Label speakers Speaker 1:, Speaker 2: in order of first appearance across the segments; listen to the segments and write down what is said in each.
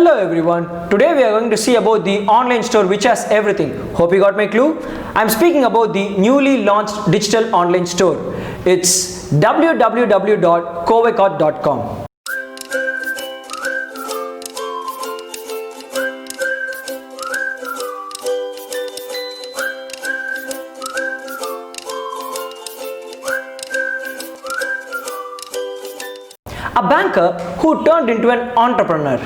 Speaker 1: Hello everyone, today we are going to see about the online store which has everything. Hope you got my clue? I am speaking about the newly launched digital online store. It's www.covecart.com. A banker who turned into an entrepreneur.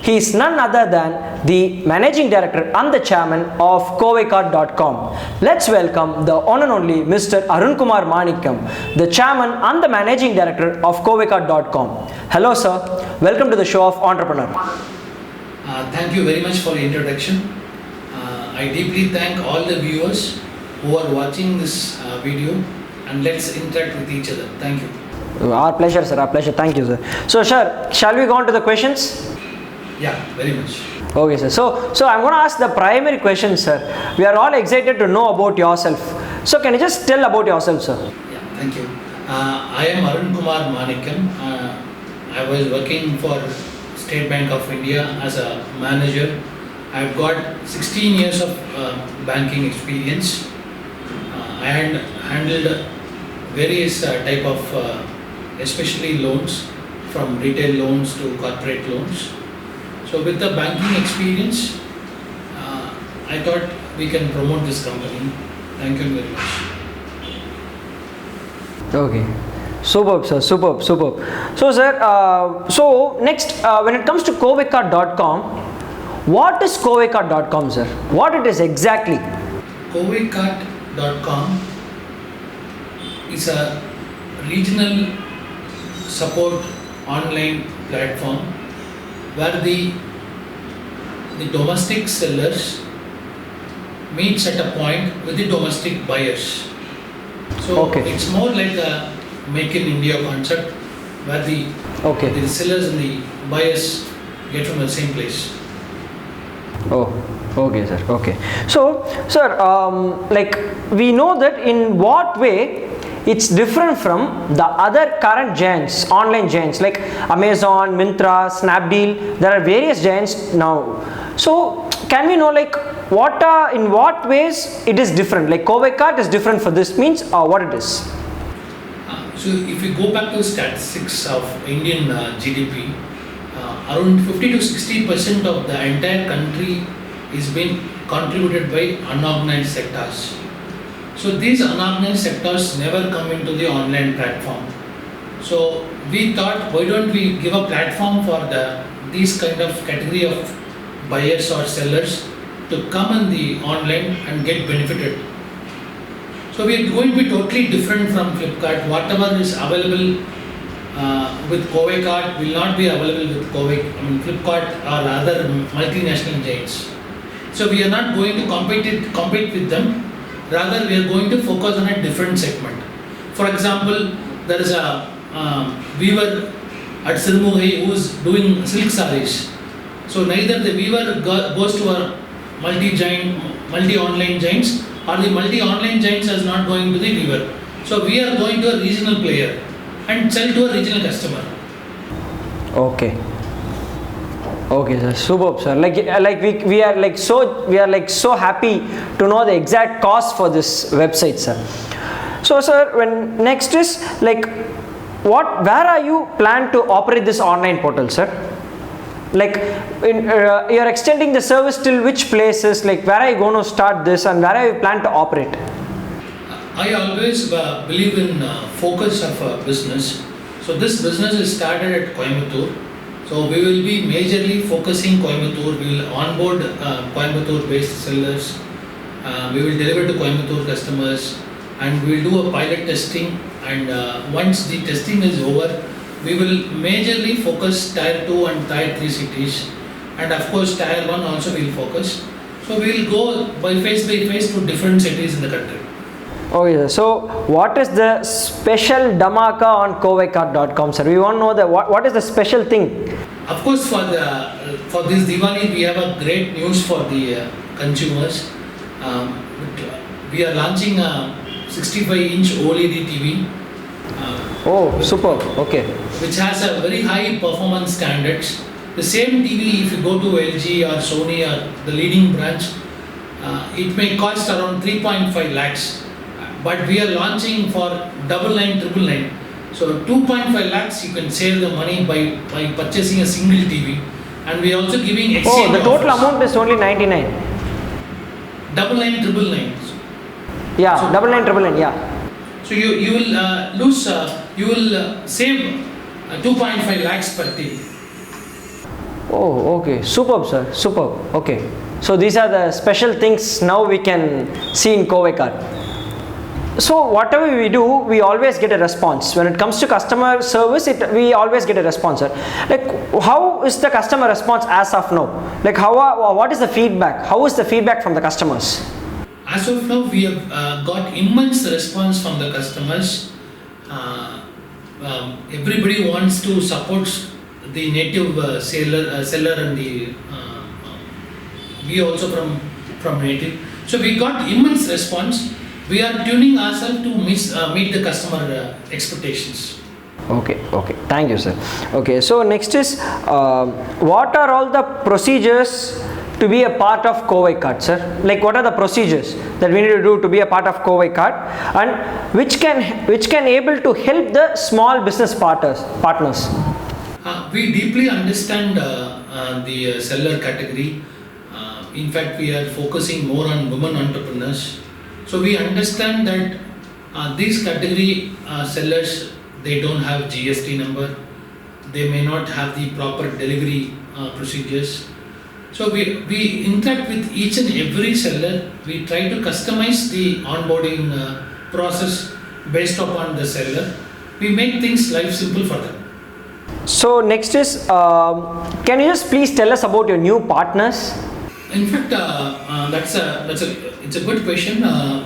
Speaker 1: He is none other than the managing director and the chairman of Covecart.com. Let's welcome the one and only Mr. Arun Kumar Manikam, the chairman and the managing director of Covecart.com. Hello sir, welcome to the show of Entrepreneur.
Speaker 2: Thank you very much for the introduction. I deeply thank all the viewers who are watching this video, and let's interact with each other. Thank you.
Speaker 1: Our pleasure sir, our pleasure. Thank you sir. So sir, shall we go on to the questions?
Speaker 2: Yeah, very much.
Speaker 1: Okay sir. So I'm going to ask the primary question sir. We are all excited to know about yourself. So can you just tell about yourself sir?
Speaker 2: Yeah, thank you. I am Arun Kumar Manikam. I was working for State Bank of India as a manager. I've got 16 years of banking experience. I handled various type of especially loans, from retail loans to corporate loans. So with the banking experience, I thought we can promote this company. Thank you very much.
Speaker 1: Okay. Superb sir, superb. So sir, so next when it comes to Covecart.com, what is Covecart.com sir? What it is exactly?
Speaker 2: Covecart.com is a regional support online platform where the domestic sellers meets at a point with the domestic buyers. So it's more like a Make in India concept where the sellers and the buyers get from the same place.
Speaker 1: Oh, okay sir, okay. So sir, like we know that in what way it's different from the other current giants, online giants like Amazon, Myntra, Snapdeal. There are various giants now. So can we know like in what ways it is different? Like Covecart is different for this means what it is?
Speaker 2: So if we go back to statistics of Indian GDP, around 50 to 60% of the entire country is being contributed by unorganized sectors. So these unorganized sectors never come into the online platform. So we thought, why don't we give a platform for these kind of category of buyers or sellers to come in the online and get benefited. So we are going to be totally different from Flipkart. Whatever is available with Covecart will not be available with Flipkart or other multinational giants. So we are not going to compete with them. Rather, we are going to focus on a different segment. For example, there is a weaver at Sirmugai who is doing silk sarees. So neither the weaver goes to a multi-online giants, or the multi-online giants is not going to the weaver. So we are going to a regional player and sell to a regional customer. Okay sir, superb sir.
Speaker 1: We are so happy to know the exact cost for this website sir. So sir, when next is like where are you plan to operate this online portal sir? Like you are extending the service till which places, like where are you going to start this and where are you plan to operate?
Speaker 2: I always believe in focus of a business. So this business is started at Coimbatore. So we will be majorly focusing Coimbatore. We will onboard Coimbatore based sellers. We will deliver to Coimbatore customers, and we will do a pilot testing, and once the testing is over, we will majorly focus tier 2 and tier 3 cities, and of course tier 1 also we will focus. So we will go by phase to different cities in the country.
Speaker 1: Okay, so what is the special dhamaka on Covecart.com sir? We want to know what is the special thing?
Speaker 2: Of course, for this Diwali we have a great news for the consumers. We are launching a 65-inch OLED TV.
Speaker 1: Superb. Okay.
Speaker 2: Which has a very high performance standards. The same TV, if you go to LG or Sony or the leading branch, it may cost around 3.5 lakhs. But we are launching for 99,999. So 2.5 lakhs you can save the money by purchasing a single TV. And we are also giving exchange
Speaker 1: Oh, the total
Speaker 2: offers.
Speaker 1: amount is only 99.
Speaker 2: 99,999.
Speaker 1: Yeah,
Speaker 2: So-
Speaker 1: 99,999. Yeah.
Speaker 2: So you will you will save 2.5 lakhs per TV.
Speaker 1: Oh, okay. Superb, sir. Superb. Okay. So these are the special things now we can see in Covey card. So whatever we do, we always get a response. When it comes to customer service, we always get a response, sir. Like, how is the customer response as of now? Like, what is the feedback? How is the feedback from the customers?
Speaker 2: As of now, we have got immense response from the customers. Everybody wants to support the native seller and the we also from native. So we got immense response. We are tuning ourselves to meet the customer expectations.
Speaker 1: Okay, okay. Thank you, sir. Okay, so next is what are all the procedures to be a part of Covey card, sir? Like, what are the procedures that we need to do to be a part of Covey card, and which can able to help the small business partners?
Speaker 2: We deeply understand the seller category. In fact, we are focusing more on women entrepreneurs. So we understand that these category sellers, they don't have GST number. They may not have the proper delivery procedures. So we interact with each and every seller. We try to customize the onboarding process based upon the seller. We make things life simple for them.
Speaker 1: So next is, can you just please tell us about your new partners?
Speaker 2: In fact, it's a good question.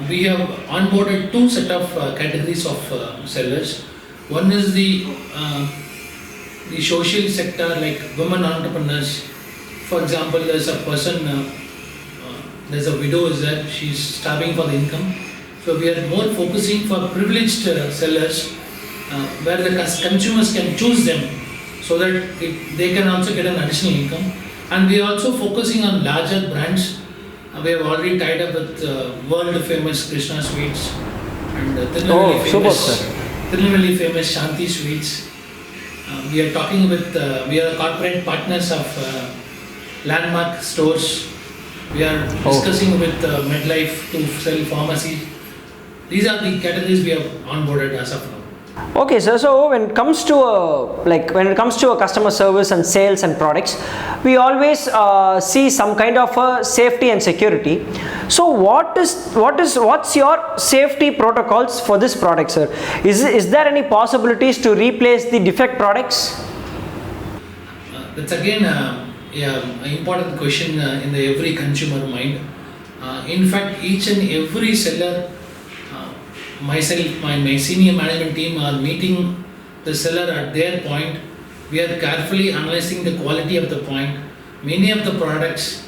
Speaker 2: We have onboarded two set of categories of sellers. One is the social sector, like women entrepreneurs. For example, there's a person, there's a widow is there, she's starving for the income. So we are more focusing for privileged sellers, where the consumers can choose them, so that they can also get an additional income. And we are also focusing on larger brands. We have already tied up with world famous Krishna Sweets and Tirunelveli famous Shanti Sweets. We are talking with, we are corporate partners of Landmark stores. We are discussing with MedLife to sell pharmacy. These are the categories we have onboarded as of now.
Speaker 1: Okay, sir. So when it comes to a customer service and sales and products, we always see some kind of safety and security. So what's your safety protocols for this product, sir? Is there any possibilities to replace the defect products?
Speaker 2: That's again an important question in every consumer mind. In fact, each and every seller, myself, my senior management team are meeting the seller at their point. We are carefully analyzing the quality of the point. Many of the products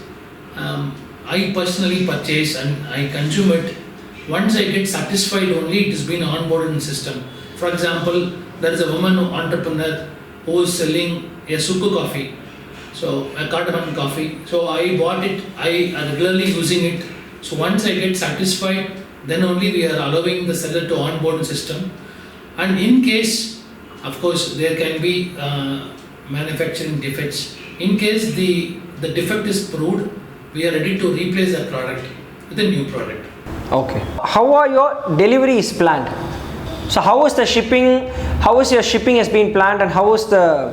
Speaker 2: I personally purchase and I consume it. Once I get satisfied only, it has been onboarded in the system. For example, there is a woman entrepreneur who is selling a Suku coffee, so a cardamom coffee. So I bought it, I am regularly using it. So once I get satisfied, then only we are allowing the seller to onboard the system. And in case, of course, there can be manufacturing defects. In case the defect is proved, we are ready to replace that product with a new product.
Speaker 1: Okay. How are your deliveries planned? So how is the shipping? How is your shipping has been planned, and how is the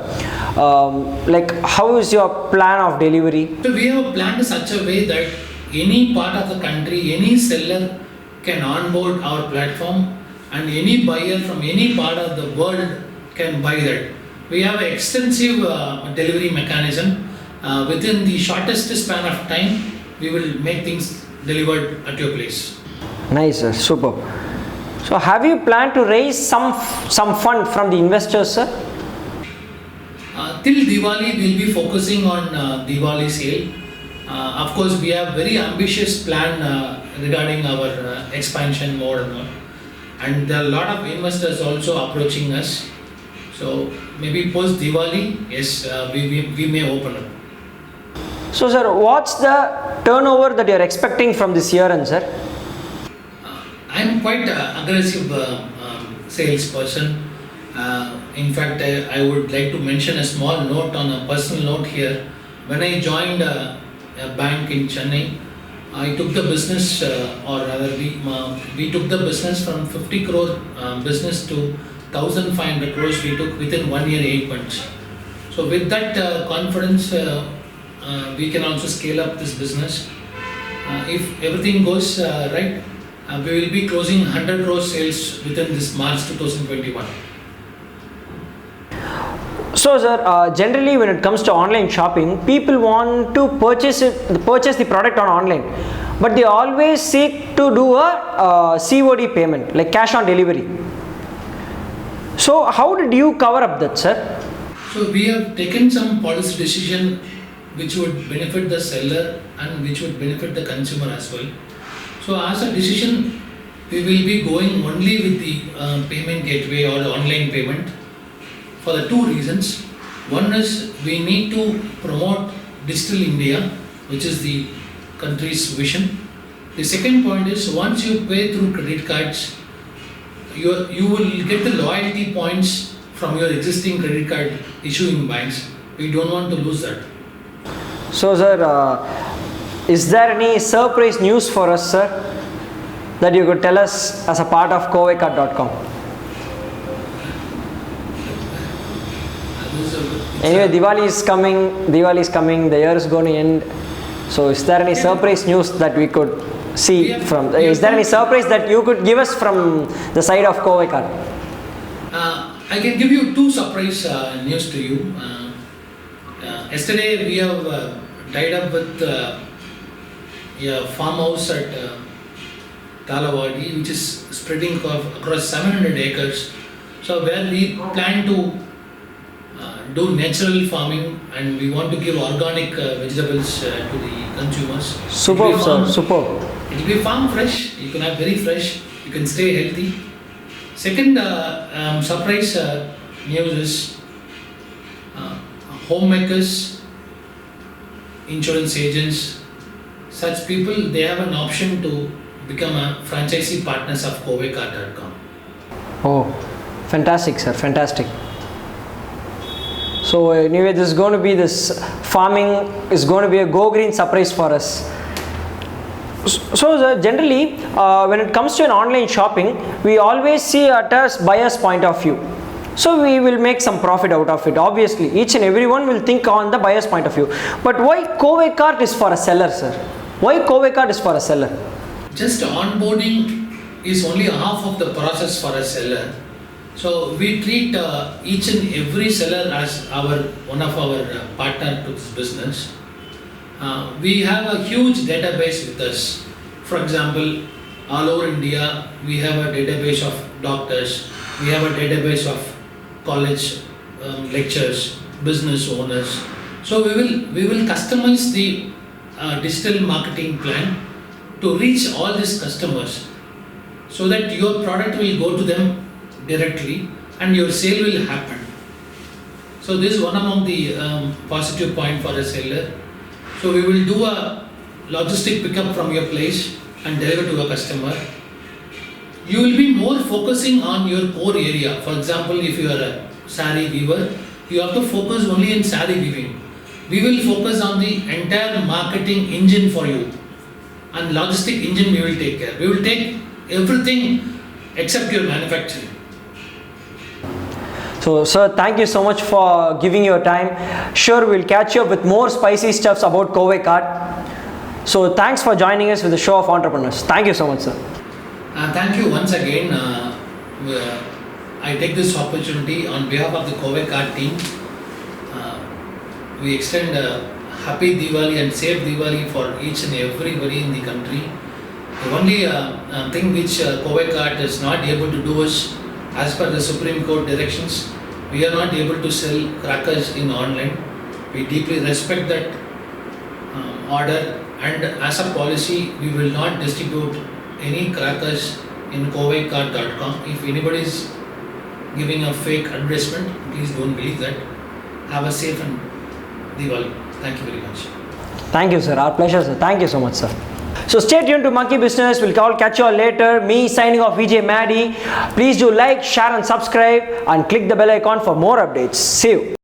Speaker 1: how is your plan of delivery?
Speaker 2: So we have planned in such a way that any part of the country, any seller can onboard our platform, and any buyer from any part of the world can buy that. We have an extensive delivery mechanism. Within the shortest span of time, we will make things delivered at your place.
Speaker 1: Nice, sir. Super. So have you planned to raise some fund from the investors, sir?
Speaker 2: Till Diwali, we will be focusing on Diwali sale. Of course, we have very ambitious plan regarding our expansion more and more. And there are a lot of investors also approaching us. So maybe post Diwali, yes, we may open up.
Speaker 1: So, sir, what's the turnover that you're expecting from this year, and sir?
Speaker 2: I'm quite aggressive salesperson. In fact, I would like to mention a small note on a personal note here. When I joined a bank in Chennai, I took the business, or rather, we took the business from 50 crore business to 1,500 crores. We took within 1 year, 8 months. So with that confidence, we can also scale up this business. If everything goes right, we will be closing 100 crore sales within this March 2021.
Speaker 1: So, sir, generally when it comes to online shopping, people want to purchase the product on online, but they always seek to do a COD payment, like cash on delivery. So, how did you cover up that, sir?
Speaker 2: So we have taken some policy decision which would benefit the seller and which would benefit the consumer as well. So as a decision, we will be going only with the payment gateway or the online payment for the two reasons. One is we need to promote Digital India, which is the country's vision. The second point is once you pay through credit cards, you will get the loyalty points from your existing credit card issuing banks. We don't want to lose that.
Speaker 1: So, sir, is there any surprise news for us, sir, that you could tell us as a part of Kovekart.com? Anyway, Diwali is coming, the year is going to end. So, is there any surprise news that we could see from? Is there any surprise that you could give us from the side of Kovekart?
Speaker 2: I can give you two surprise news to you. Yesterday we have tied up with a farmhouse at Talawadi, which is spreading across 700 acres. So where we plan to do natural farming and we want to give organic vegetables to the consumers.
Speaker 1: Superb, sir, superb.
Speaker 2: It will be farm fresh, you can have very fresh, you can stay healthy. Second surprise news is homemakers, insurance agents, such people, they have an option to become a franchisee partners of Kovekart.com.
Speaker 1: Oh, fantastic, sir, fantastic. So anyway, this farming is going to be a go green surprise for us. So generally, when it comes to an online shopping, we always see at a buyer's point of view. So we will make some profit out of it. Obviously, each and everyone will think on the buyer's point of view. But why Kovekart is for a seller, sir? Why Kovekart is for a seller?
Speaker 2: Just onboarding is only half of the process for a seller. So we treat each and every seller as one of our partner to this business. We have a huge database with us. For example, all over India, we have a database of doctors, we have a database of college lecturers, business owners. So we will customize the digital marketing plan to reach all these customers so that your product will go to them directly and your sale will happen. So this is one among the positive point for a seller. So we will do a logistic pickup from your place and deliver to a customer. You will be more focusing on your core area. For example, if you are a saree weaver, you have to focus only in saree weaving. We will focus on the entire marketing engine for you, and logistic engine we will take care. We will take everything except your manufacturing.
Speaker 1: So, sir, thank you so much for giving your time. Sure, we'll catch you up with more spicy stuffs about Kovekart. So, thanks for joining us with the Show of Entrepreneurs. Thank you so much, sir.
Speaker 2: Thank you once again. I take this opportunity on behalf of the Kovekart team. We extend a happy Diwali and safe Diwali for each and everybody in the country. The only thing which Kovekart is not able to do is, as per the Supreme Court directions, we are not able to sell crackers in online. We deeply respect that order, and as a policy, we will not distribute any crackers in Kovekart.com. If anybody is giving a fake advertisement. Please don't believe that. Have a safe and Diwali. Thank you very much.
Speaker 1: Thank you, sir. Our pleasure, sir. Thank you so much, sir. So stay tuned to Monkey Business. We'll all catch you all later. Me signing off, VJ Maddie. Please do like, share and subscribe and click the bell icon for more updates. See you.